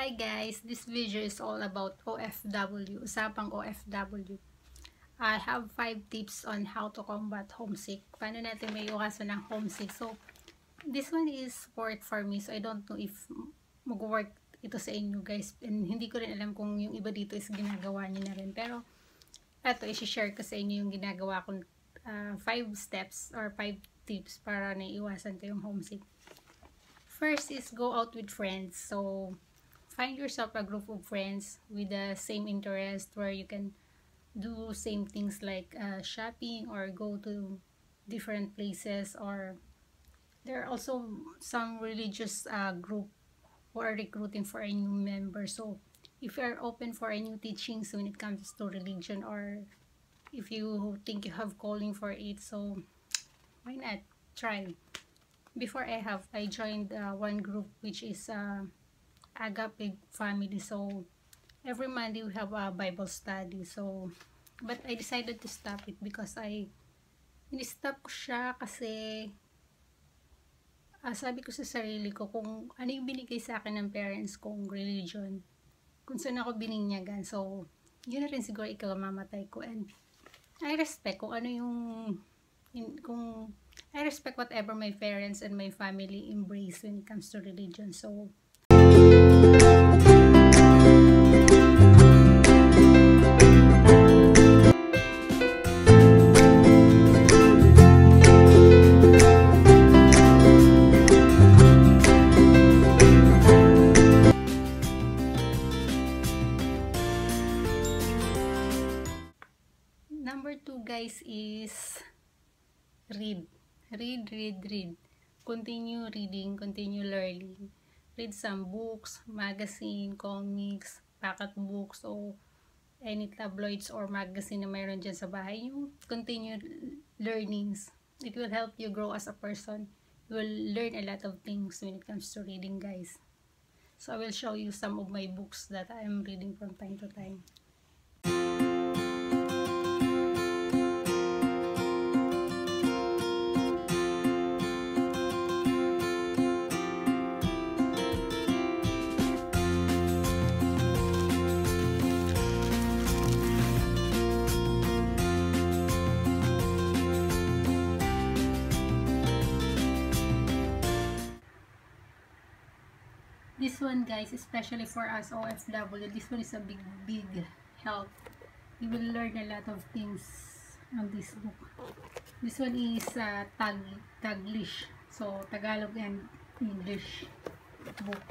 Hi guys, this video is all about OFW, usapang OFW. I have 5 tips on how to combat homesick. Paano natin may iwasan ng homesick? So, this one is work for me. So, I don't know if mag-work ito sa inyo guys. And hindi ko rin alam kung yung iba dito is ginagawa niyo na rin. Pero, ito, i-share ko sa inyo yung ginagawa kong 5 steps or 5 tips para naiiwasan ko yung homesick. First is go out with friends. So, find yourself a group of friends with the same interest where you can do same things like shopping or go to different places, or there are also some religious group who are recruiting for a new member. So if you are open for a new teachings when it comes to religion, or if you think you have calling for it, so why not try. Before I joined one group which is Agape family. So every Monday we have a Bible study. So but I decided to stop it because in-stop ko siya kasi sabi ko sa sarili ko kung ano yung binigay sa akin ng parents kong religion, kung saan ako bininyagan. So yun na rin siguro ikaw mamatay ko, and I respect kung ano yung I respect whatever my parents and my family embrace when it comes to religion. So number 2 guys is read. Continue reading, continue learning. Read some books, magazine, comics, pocket books, o any tabloids or magazine na mayroon dyan sa bahay. Yung continue learnings. It will help you grow as a person. You will learn a lot of things when it comes to reading guys. So I will show you some of my books that I am reading from time to time. This one guys, especially for us OFW, this one is a big help. You will learn a lot of things on this book. This one is Taglish, so Tagalog and English book.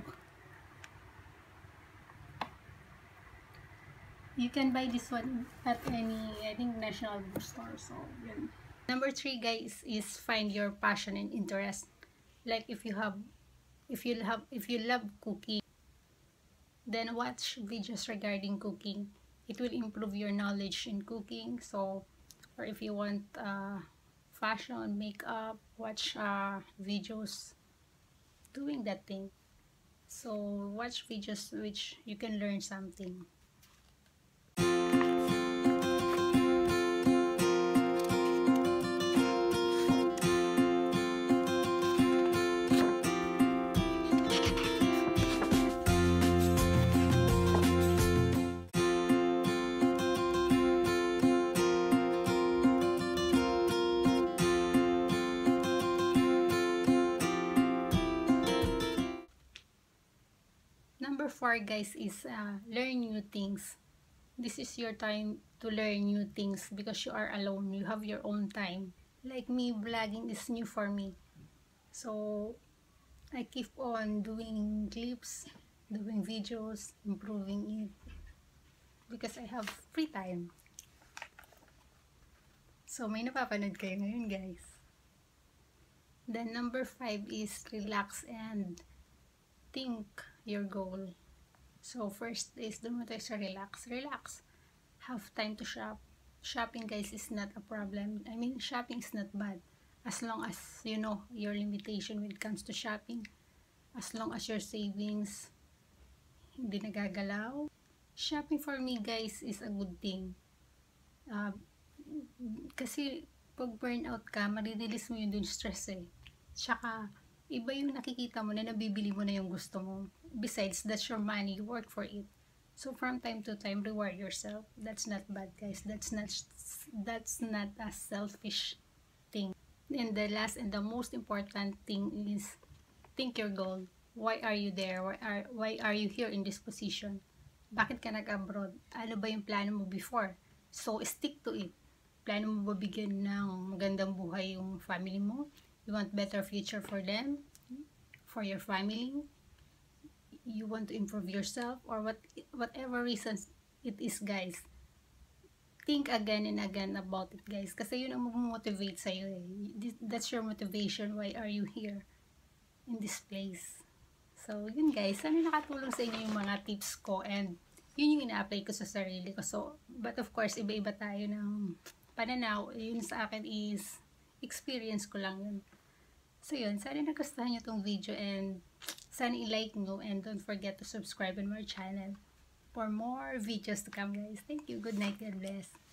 You can buy this one at any, I think, national bookstore. So yun. Number 3 guys is find your passion and interest. Like if you love cooking, then watch videos regarding cooking. It will improve your knowledge in cooking. So, or if you want fashion, makeup, watch videos doing that thing. So watch videos which you can learn something. Number 4 guys is learn new things. This is your time to learn new things because you are alone. You have your own time. Like me, vlogging is new for me. So I keep on doing clips, doing videos, improving it because I have free time. So may napapanood kayo ngayon guys. Then number 5 is relax and think your goal. So first is doon mo tayo sa relax. Have time to shop. Shopping guys is not a problem. I mean, shopping is not bad as long as you know your limitation when it comes to shopping. As long as your savings hindi nagagalaw. Shopping for me guys is a good thing. Kasi pag burnout ka, marirelease mo yun dun stress eh. Tsaka iba yung nakikita mo na nabibili mo na yung gusto mo. Besides, that's your money, you work for it. So from time to time, reward yourself. That's not bad, guys. That's not a selfish thing. And the last and the most important thing is think your goal. Why are you there? Why are you here in this position? Bakit ka nag-abroad? Ano ba yung plano mo before? So stick to it. Plano mo ba bigyan ng magandang buhay yung family mo? You want better future for them? For your family? You want to improve yourself? Or whatever reasons it is, guys. Think again and again about it, guys. Kasi yun ang mag-motivate sa'yo eh. That's your motivation. Why are you here in this place? So, yun guys. Sana nakatulong sa inyo yung mga tips ko. And yun yung ina-apply ko sa sarili ko. So, but of course, iba-iba tayo ng pananaw. Yun sa akin is experience ko lang yun. So, yun. Sana nagustuhan nyo tong video. And sana i-like nyo. And don't forget to subscribe on my channel for more videos to come, guys. Thank you. Good night. God bless.